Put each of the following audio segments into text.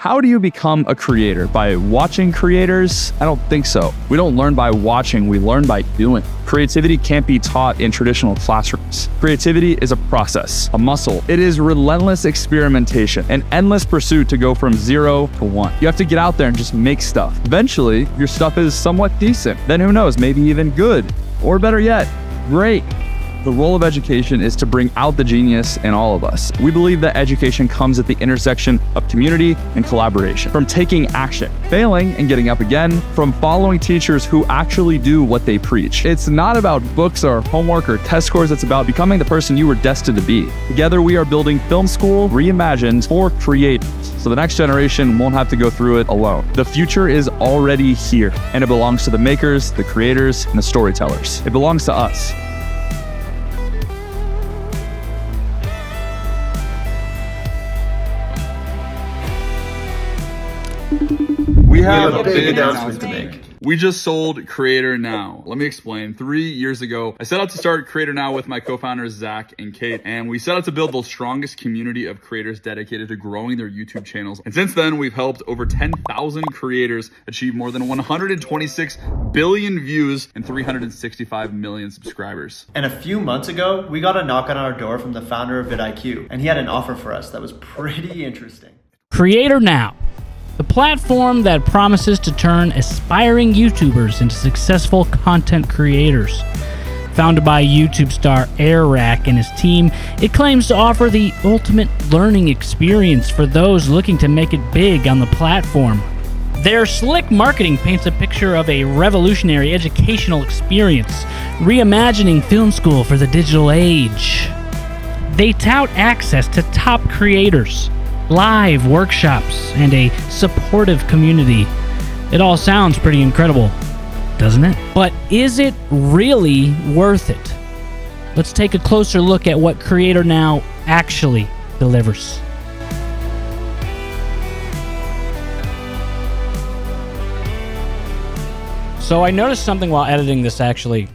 How do you become a creator? By watching creators? I don't think so. We don't learn by watching, we learn by doing. Creativity can't be taught in traditional classrooms. Creativity is a process, a muscle. It is relentless experimentation, an endless pursuit to go from 0 to 1. You have to get out there and just make stuff. Eventually, your stuff is somewhat decent. Then who knows, maybe even good. Or better yet, great. The role of education is to bring out the genius in all of us. We believe that education comes at the intersection of community and collaboration. From taking action, failing and getting up again, from following teachers who actually do what they preach. It's not about books or homework or test scores, it's about becoming the person you were destined to be. Together we are building film school reimagined for creators, so the next generation won't have to go through it alone. The future is already here, and it belongs to the makers, the creators, and the storytellers. It belongs to us. We have a big announcement to make. We just sold CreatorNow. Let me explain. 3 years ago, I set out to start CreatorNow with my co-founders, Zach and Kate, and we set out to build the strongest community of creators dedicated to growing their YouTube channels. And since then, we've helped over 10,000 creators achieve more than 126 billion views and 365 million subscribers. And a few months ago, we got a knock on our door from the founder of vidIQ, and he had an offer for us that was pretty interesting. CreatorNow, the platform that promises to turn aspiring YouTubers into successful content creators. Founded by YouTube star Airrack and his team, it claims to offer the ultimate learning experience for those looking to make it big on the platform. Their slick marketing paints a picture of a revolutionary educational experience, reimagining film school for the digital age. They tout access to top creators, live workshops, and a supportive community. It all sounds pretty incredible, doesn't it? But is it really worth it? Let's take a closer look at what CreatorNow actually delivers. So I noticed something while editing this actually,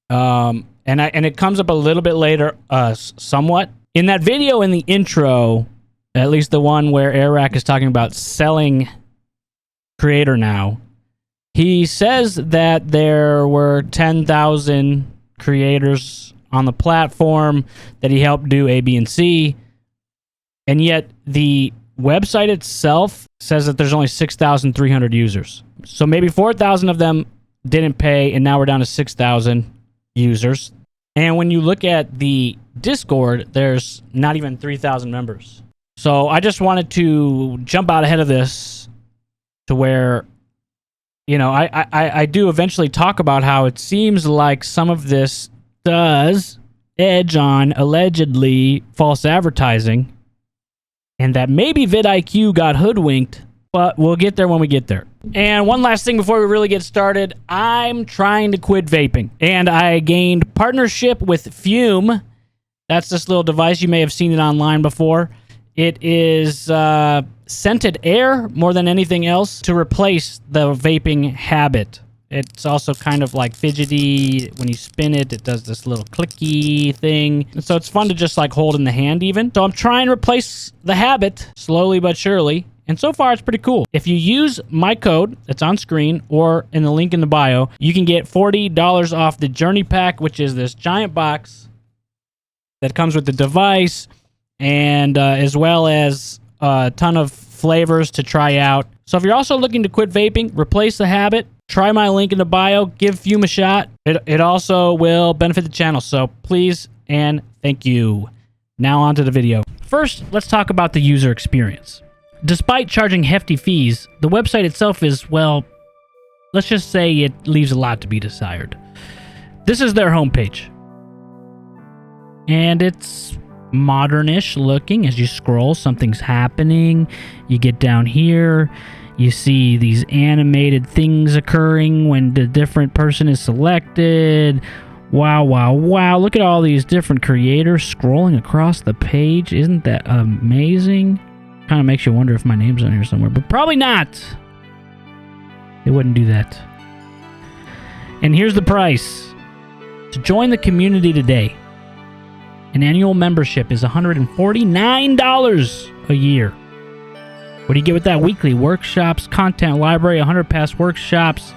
and it comes up a little bit later, somewhat. In that video in the intro, at least the one where Airrack is talking about selling CreatorNow, he says that there were 10,000 creators on the platform that he helped do A, B, and C, and yet the website itself says that there's only 6,300 users. So maybe 4,000 of them didn't pay, and now we're down to 6,000 users. And when you look at the Discord, there's not even 3,000 members. So I just wanted to jump out ahead of this to where, you know, I do eventually talk about how it seems like some of this does edge on allegedly false advertising, and that maybe vidIQ got hoodwinked, but we'll get there when we get there. And one last thing before we really get started, I'm trying to quit vaping, and I gained partnership with Fume. That's this little device. You may have seen it online before. It is scented air more than anything else to replace the vaping habit. It's also kind of like fidgety. When you spin it, it does this little clicky thing. And so it's fun to just like hold in the hand even. So I'm trying to replace the habit slowly but surely. And so far, it's pretty cool. If you use my code that's on screen or in the link in the bio, you can get $40 off the Journey Pack, which is this giant box that comes with the device, and as well as a ton of flavors to try out. So if you're also looking to quit vaping, replace the habit, try my link in the bio, give Fume a shot. It also will benefit the channel, so please and thank you. Now on to the video. First, let's talk about the user experience. Despite charging hefty fees, the website itself is, well, let's just say it leaves a lot to be desired. This is their homepage, and it's modernish looking. As you scroll, something's happening. You get down here, you see these animated things occurring when the different person is selected. Wow, wow, wow. Look at all these different creators scrolling across the page. Isn't that amazing? Kind of makes you wonder if my name's on here somewhere, but probably not. They wouldn't do that. And here's the price. To join the community today, an annual membership is $149 a year. What do you get with that? Weekly workshops, content library, 100 past workshops,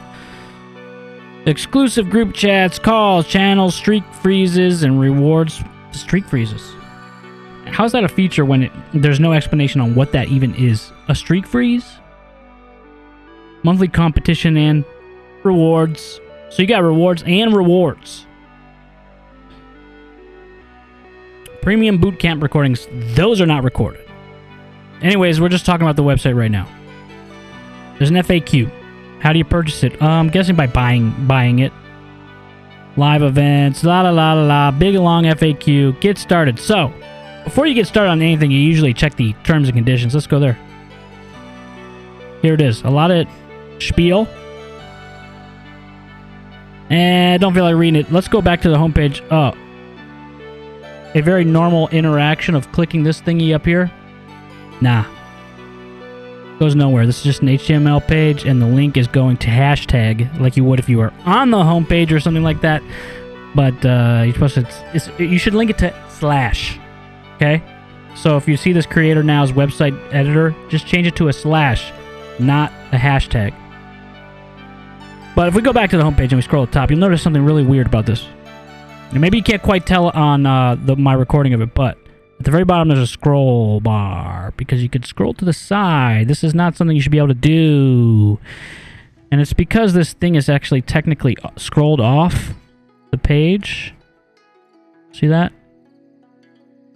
exclusive group chats, calls, channels, streak freezes, and rewards. Streak freezes. How's that a feature when there's no explanation on what that even is? A streak freeze? Monthly competition and rewards. So you got rewards and rewards. Premium bootcamp recordings. Those are not recorded. Anyways, we're just talking about the website right now. There's an FAQ. How do you purchase it? I'm guessing by buying it. Live events, la la la la la, big long FAQ. Get started. So, before you get started on anything, you usually check the terms and conditions. Let's go there. Here it is. A lot of spiel. And don't feel like reading it. Let's go back to the homepage. Oh. A very normal interaction of clicking this thingy up here. Nah. Goes nowhere. This is just an HTML page, and the link is going to hashtag like you would if you were on the homepage or something like that. But you're supposed to. You should link it to slash. Okay. So if you see this CreatorNow's website editor, just change it to a slash, not a hashtag. But if we go back to the homepage and we scroll at the top, you'll notice something really weird about this. And maybe you can't quite tell on my recording of it, but at the very bottom there's a scroll bar because you could scroll to the side. This is not something you should be able to do. And it's because this thing is actually technically scrolled off the page. See that?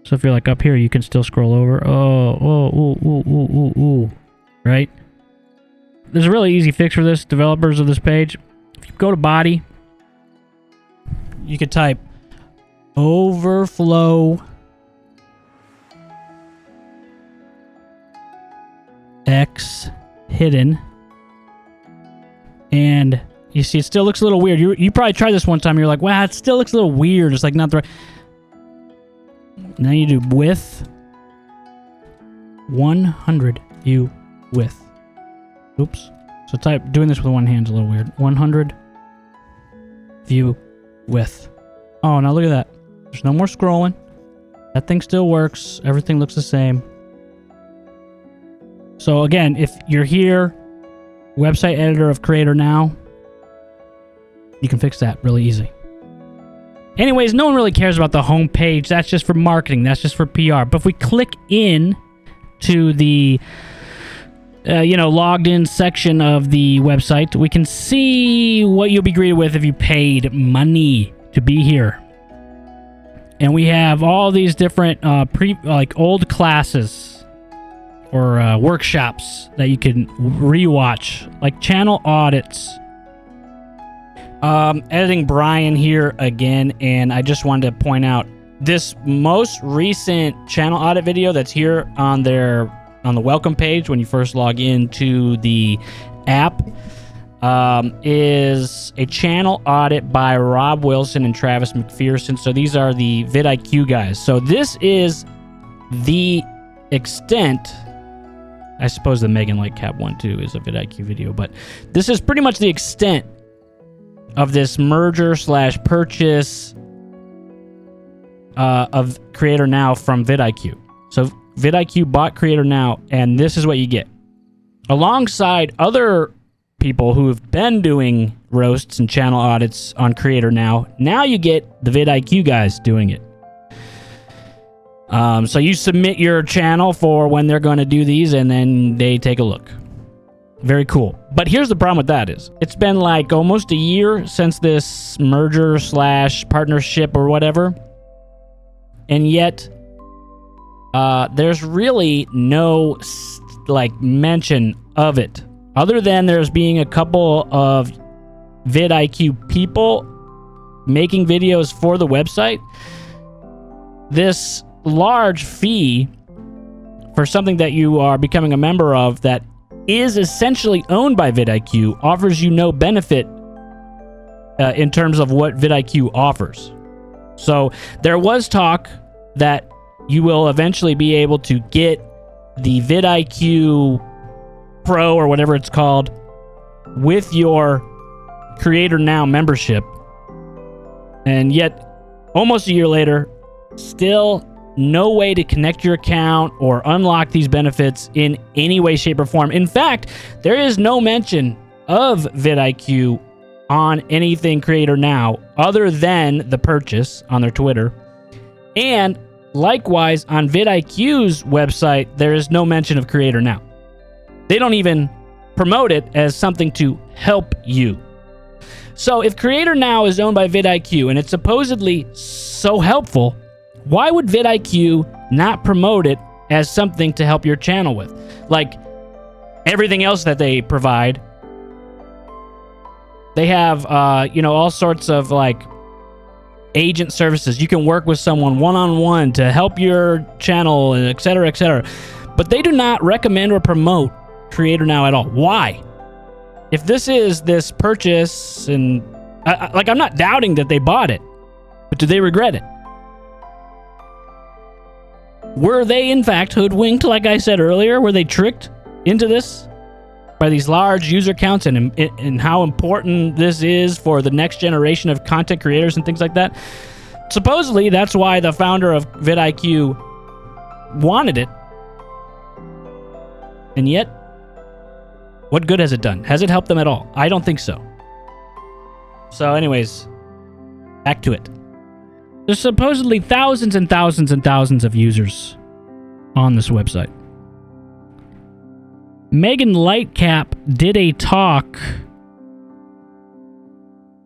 So if you're like up here, you can still scroll over. Oh. Right? There's a really easy fix for this, developers of this page. If you go to body, you could type overflow X hidden, and you see it still looks a little weird. You probably tried this one time. You're like, wow, it still looks a little weird. It's like not the right. Now you do width 100 view width. Oops. So doing this with one hand's a little weird. 100 view width. Oh, now look at that. There's no more scrolling. That thing still works. Everything looks the same. So again, if you're here, website editor of CreatorNow, you can fix that really easy. Anyways, no one really cares about the home page. That's just for marketing. That's just for PR. But if we click in to the logged in section of the website, we can see what you'll be greeted with if you paid money to be here. And we have all these different old classes or workshops that you can rewatch, like channel audits. Editing Brian here again, and I just wanted to point out this most recent channel audit video that's here on the welcome page when you first log into the app is a channel audit by Rob Wilson and Travis McPherson. So these are the vidIQ guys. So this is the extent. I suppose the Megan Lightcap one too is a vidIQ video, but this is pretty much the extent of this merger/purchase of CreatorNow from vidIQ. So vidIQ bought CreatorNow, and this is what you get. Alongside other people who have been doing roasts and channel audits on CreatorNow, now you get the vidIQ guys doing it. So you submit your channel for when they're going to do these, and then they take a look. Very cool. But here's the problem with that is, it's been like almost a year since this merger/partnership or whatever, and yet there's really no mention of it, other than there's being a couple of vidIQ people making videos for the website. This large fee for something that you are becoming a member of that is essentially owned by vidIQ offers you no benefit in terms of what vidIQ offers. So there was talk that you will eventually be able to get the vidIQ Pro or whatever it's called with your CreatorNow membership. And yet, almost a year later, still no way to connect your account or unlock these benefits in any way, shape, or form. In fact, there is no mention of vidIQ on anything CreatorNow other than the purchase on their Twitter. And likewise, on vidIQ's website, there is no mention of CreatorNow. They don't even promote it as something to help you. So if CreatorNow is owned by vidIQ and it's supposedly so helpful, why would vidIQ not promote it as something to help your channel with? Like everything else that they provide, they have, all sorts of like agent services. You can work with someone one-on-one to help your channel, and et cetera, et cetera. But they do not recommend or promote CreatorNow at all. Why? If this is this purchase, and I'm not doubting that they bought it, but do they regret it? Were they, in fact, hoodwinked, like I said earlier? Were they tricked into this by these large user counts and how important this is for the next generation of content creators and things like that? Supposedly, that's why the founder of vidIQ wanted it. And yet, what good has it done? Has it helped them at all? I don't think so. So anyways, back to it. There's supposedly thousands and thousands and thousands of users on this website. Megan Lightcap did a talk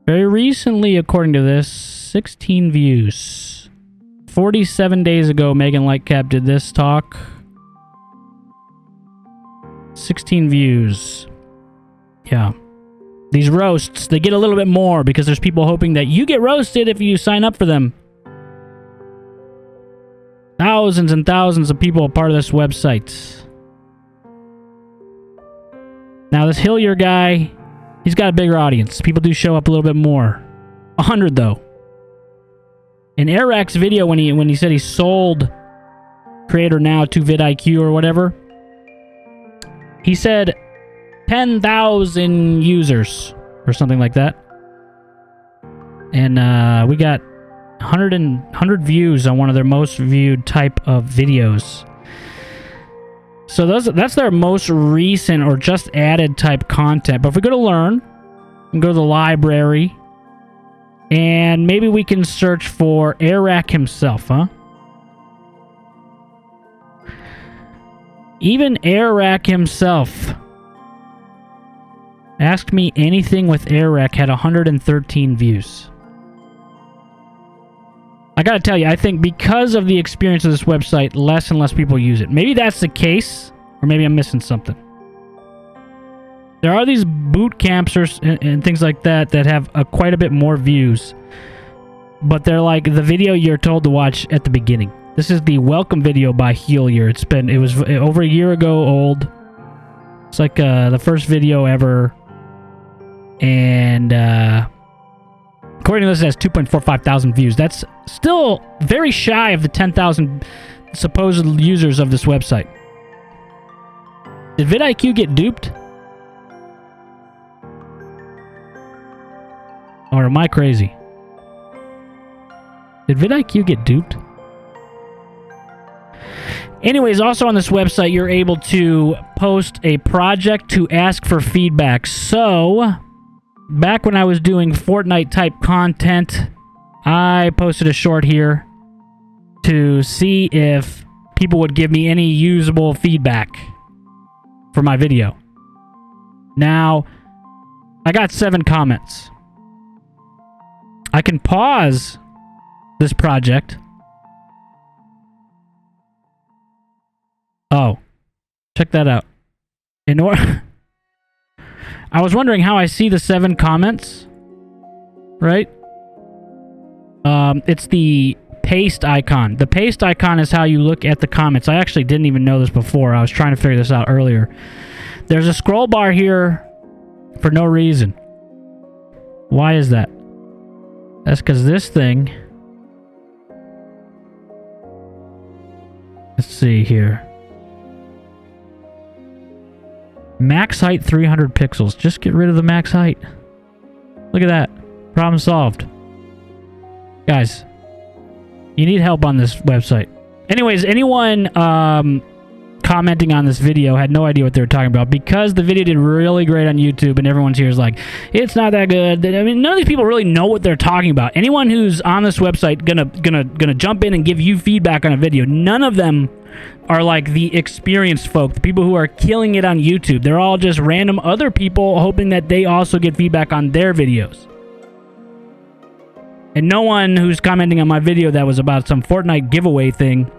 very recently, according to this, 16 views. 47 days ago, Megan Lightcap did this talk. 16 views. Yeah. These roasts, they get a little bit more because there's people hoping that you get roasted if you sign up for them. Thousands and thousands of people are part of this website. Now, this Hillier guy, he's got a bigger audience. People do show up a little bit more. 100, though. In Airrack's video, when he said he sold CreatorNow to vidIQ or whatever, he said 10,000 users or something like that. And we got 100 views on one of their most viewed type of videos. So that's their most recent or just added type content. But if we go to learn and go to the library, and maybe we can search for Airrack himself, huh? Even Airrack himself. Ask Me Anything with Airrack had 113 views. I gotta tell you, I think because of the experience of this website, less and less people use it. Maybe that's the case, or maybe I'm missing something. There are these boot camps and things like that have quite a bit more views, but they're like the video you're told to watch at the beginning. This is the welcome video by Hillier. It was over a year ago old. It's like the first video ever, and according to this, it has 2.45 thousand views. That's still very shy of the 10,000 supposed users of this website. Did vidIQ get duped? Or am I crazy? Did vidIQ get duped? Anyways, also on this website, you're able to post a project to ask for feedback. So, back when I was doing Fortnite type content, I posted a short here to see if people would give me any usable feedback for my video. Now, I got 7 comments. I can pause this project. Oh, check that out. I was wondering how I see the 7 comments, right? It's the paste icon. The paste icon is how you look at the comments. I actually didn't even know this before. I was trying to figure this out earlier. There's a scroll bar here for no reason. Why is that? That's because this thing... Let's see here. Max height 300 pixels. Just get rid of the max height. Look at that. Problem solved. Guys, you need help on this website. Anyways, anyone commenting on this video had no idea what they were talking about because the video did really great on YouTube and everyone's here is like, it's not that good. I mean, none of these people really know what they're talking about. Anyone who's on this website gonna jump in and give you feedback on a video, none of them are like the experienced folk, the people who are killing it on YouTube. They're all just random other people hoping that they also get feedback on their videos. And no one who's commenting on my video that was about some Fortnite giveaway thing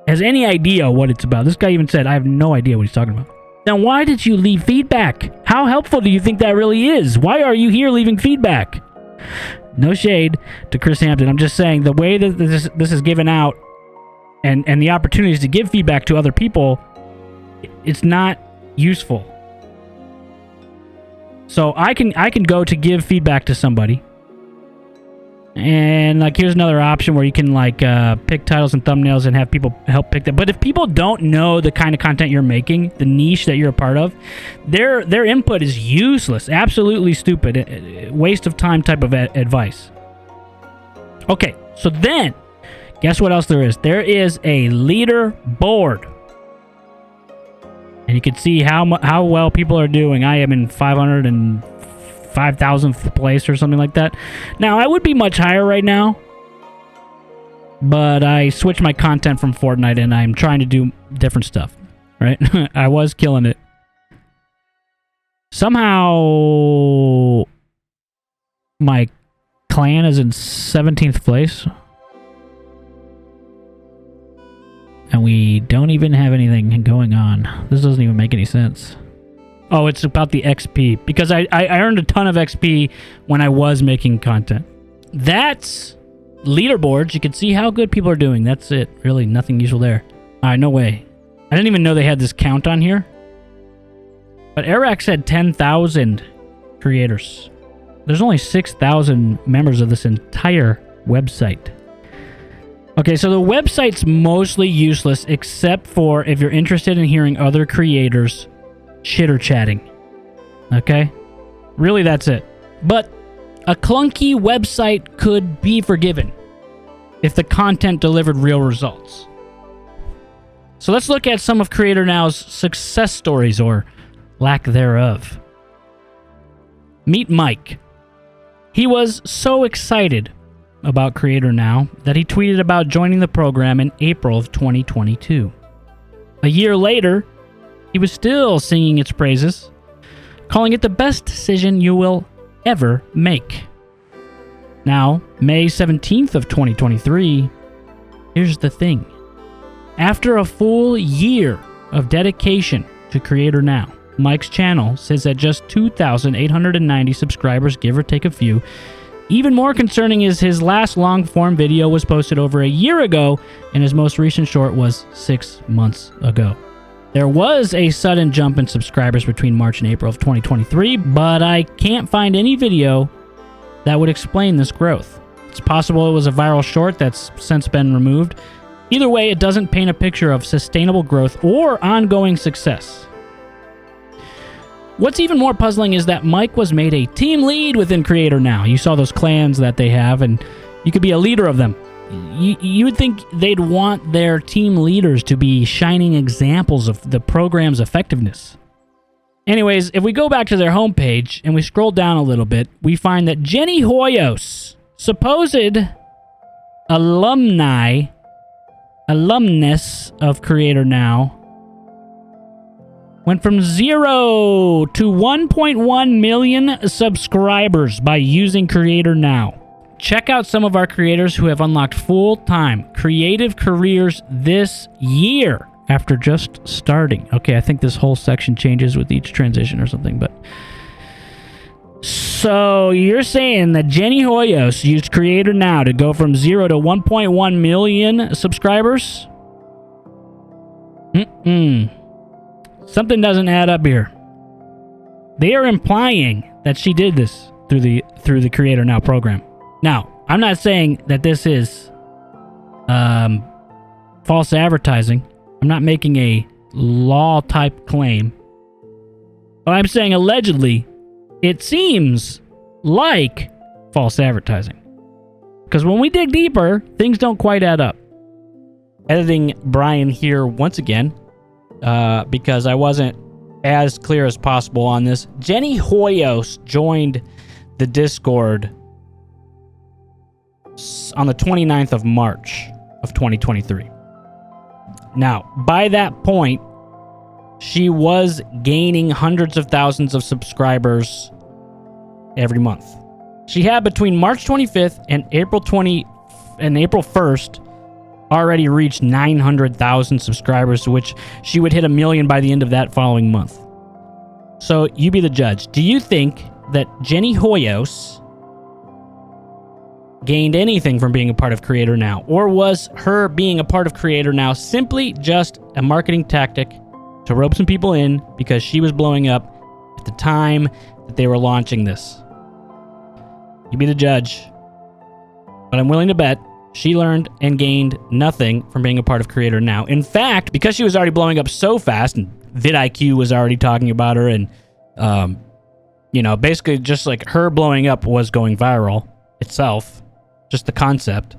has any idea what it's about. This guy even said, I have no idea what he's talking about. Now, why did you leave feedback? How helpful do you think that really is? Why are you here leaving feedback? No shade to Chris Hampton. I'm just saying the way that this is given out and the opportunities to give feedback to other people, it's not useful. So I can go to give feedback to somebody. And like, here's another option where you can like pick titles and thumbnails and have people help pick them. But if people don't know the kind of content you're making, the niche that you're a part of, their input is useless, absolutely stupid, waste of time type of advice. Okay, so then, guess what else there is? There is a leaderboard. And you can see how well people are doing. I am in 5,000th place or something like that. Now, I would be much higher right now, but I switched my content from Fortnite and I'm trying to do different stuff, right? I was killing it. Somehow, my clan is in 17th place. And we don't even have anything going on. This doesn't even make any sense. Oh, it's about the XP. Because I earned a ton of XP when I was making content. That's leaderboards. You can see how good people are doing. That's it. Really, nothing useful there. Alright, no way. I didn't even know they had this count on here. But Airrack said 10,000 creators. There's only 6,000 members of this entire website. Okay, so the website's mostly useless except for if you're interested in hearing other creators chitter-chatting. Okay? Really, that's it. But a clunky website could be forgiven if the content delivered real results. So let's look at some of CreatorNow's success stories, or lack thereof. Meet Mike. He was so excited about CreatorNow that he tweeted about joining the program in April of 2022. A year later, he was still singing its praises, calling it the best decision you will ever make. Now, May 17th of 2023, here's the thing. After a full year of dedication to CreatorNow, Mike's channel sits at just 2,890 subscribers, give or take a few. Even more concerning is his last long-form video was posted over a year ago, and his most recent short was 6 months ago. There was a sudden jump in subscribers between March and April of 2023, but I can't find any video that would explain this growth. It's possible it was a viral short that's since been removed. Either way, it doesn't paint a picture of sustainable growth or ongoing success. What's even more puzzling is that Mike was made a team lead within CreatorNow. You saw those clans that they have, and you could be a leader of them. You would think they'd want their team leaders to be shining examples of the program's effectiveness. Anyways, if we go back to their homepage and we scroll down a little bit, we find that Jenny Hoyos, supposed alumnus of CreatorNow, went from 0 to 1.1 million subscribers by using CreatorNow. Check out some of our creators who have unlocked full-time creative careers this year after just starting. Okay, I think this whole section changes with each transition or something, but... So, you're saying that Jenny Hoyos used CreatorNow to go from 0 to 1.1 million subscribers? Something doesn't add up here. They are implying that she did this through the CreatorNow program. Now, I'm not saying that this is false advertising. I'm not making a law-type claim. But I'm saying allegedly, it seems like false advertising. Because when we dig deeper, things don't quite add up. editing Brian here once again because I wasn't as clear as possible on this. Jenny Hoyos joined the Discord on the 29th of March of 2023. Now, by that point, she was gaining hundreds of thousands of subscribers every month. She had between March 25th and April 1st already reached 900,000 subscribers, which she would hit 1 million by the end of that following month. So you be the judge. Do you think that Jenny Hoyos gained anything from being a part of CreatorNow? Or was her being a part of CreatorNow simply just a marketing tactic to rope some people in because she was blowing up at the time that they were launching this? You be the judge. But I'm willing to bet she learned and gained nothing from being a part of CreatorNow. In fact, because she was already blowing up so fast, and vidIQ was already talking about her, and basically just like her blowing up was going viral itself, just the concept.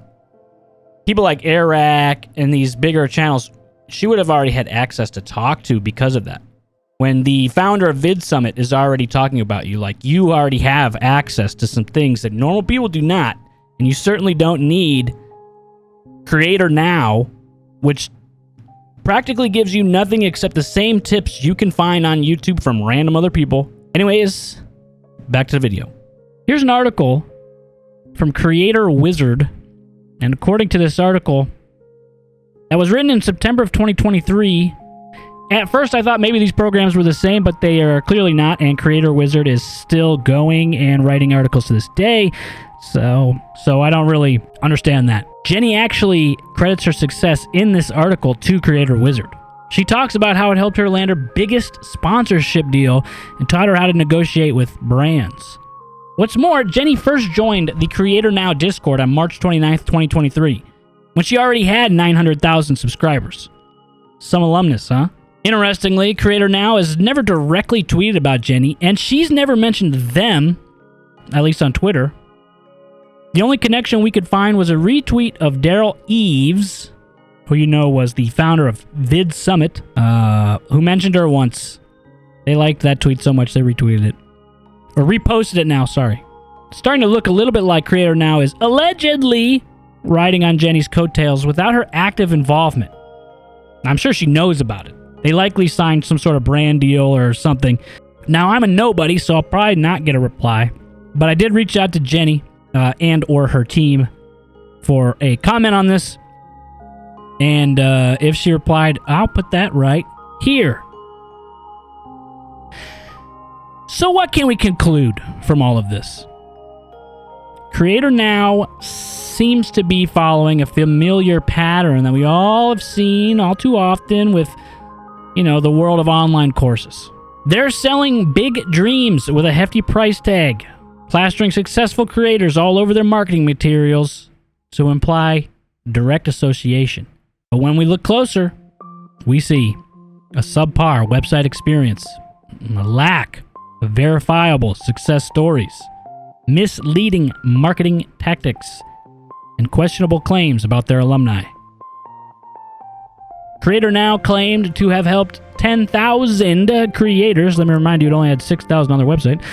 People like Airrack and these bigger channels, she would have already had access to talk to because of that. When the founder of Vid Summit is already talking about you, like you already have access to some things that normal people do not, and you certainly don't need CreatorNow, which practically gives you nothing except the same tips you can find on YouTube from random other people. Anyways, back to the video. Here's an article from Creator Wizard, and according to this article, that was written in September of 2023. At first, I thought maybe these programs were the same, but they are clearly not, and Creator Wizard is still going and writing articles to this day, so I don't really understand that. Jenny actually credits her success in this article to Creator Wizard. She talks about how it helped her land her biggest sponsorship deal and taught her how to negotiate with brands. What's more, Jenny first joined the CreatorNow Discord on March 29th, 2023, when she already had 900,000 subscribers. Some alumnus, huh? Interestingly, CreatorNow has never directly tweeted about Jenny, and she's never mentioned them, at least on Twitter. The only connection we could find was a retweet of Daryl Eves, who you know was the founder of Vid Summit, who mentioned her once. They liked that tweet so much they retweeted it. Or reposted it now, sorry. It's starting to look a little bit like CreatorNow is allegedly riding on Jenny's coattails without her active involvement. I'm sure she knows about it. They likely signed some sort of brand deal or something. Now, I'm a nobody, so I'll probably not get a reply. But I did reach out to Jenny and or her team for a comment on this. And if she replied, I'll put that right here. So what can we conclude from all of this? CreatorNow seems to be following a familiar pattern that we all have seen all too often with, the world of online courses. They're selling big dreams with a hefty price tag, plastering successful creators all over their marketing materials to imply direct association. But when we look closer, we see a subpar website experience, a lack of verifiable success stories, misleading marketing tactics, and questionable claims about their alumni. CreatorNow claimed to have helped 10,000 creators, let me remind you, it only had 6,000 on their website,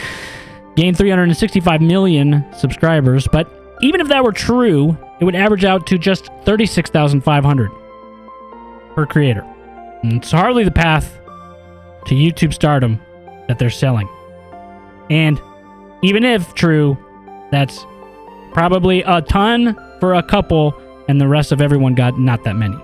gain 365 million subscribers, but even if that were true, it would average out to just 36,500 per creator. And it's hardly the path to YouTube stardom that they're selling. And even if true, that's probably a ton for a couple, and the rest of everyone got not that many.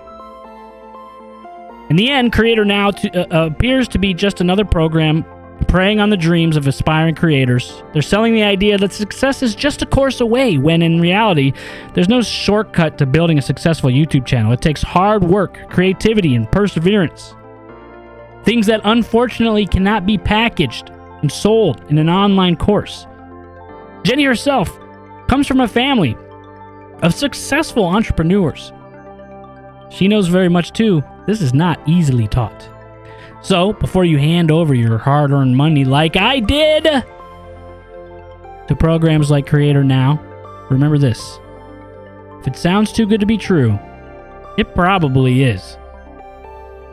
In the end, CreatorNow appears to be just another program preying on the dreams of aspiring creators. They're selling the idea that success is just a course away, when in reality, there's no shortcut to building a successful YouTube channel. It takes hard work, creativity, and perseverance. Things that unfortunately cannot be packaged and sold in an online course. Jenny herself comes from a family of successful entrepreneurs. She knows very much too, this is not easily taught. So, before you hand over your hard-earned money like I did to programs like CreatorNow, remember this. If it sounds too good to be true, It probably is.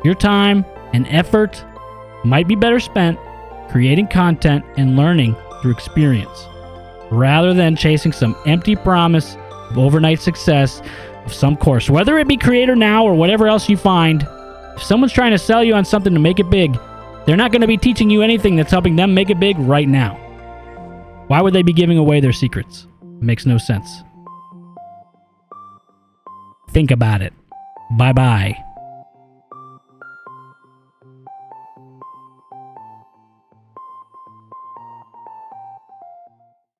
Your time and effort might be better spent creating content and learning through experience, rather than chasing some empty promise of overnight success of some course. Whether it be CreatorNow or whatever else you find, if someone's trying to sell you on something to make it big, they're not going to be teaching you anything that's helping them make it big right now. Why would they be giving away their secrets? It makes no sense. Think about it. Bye-bye.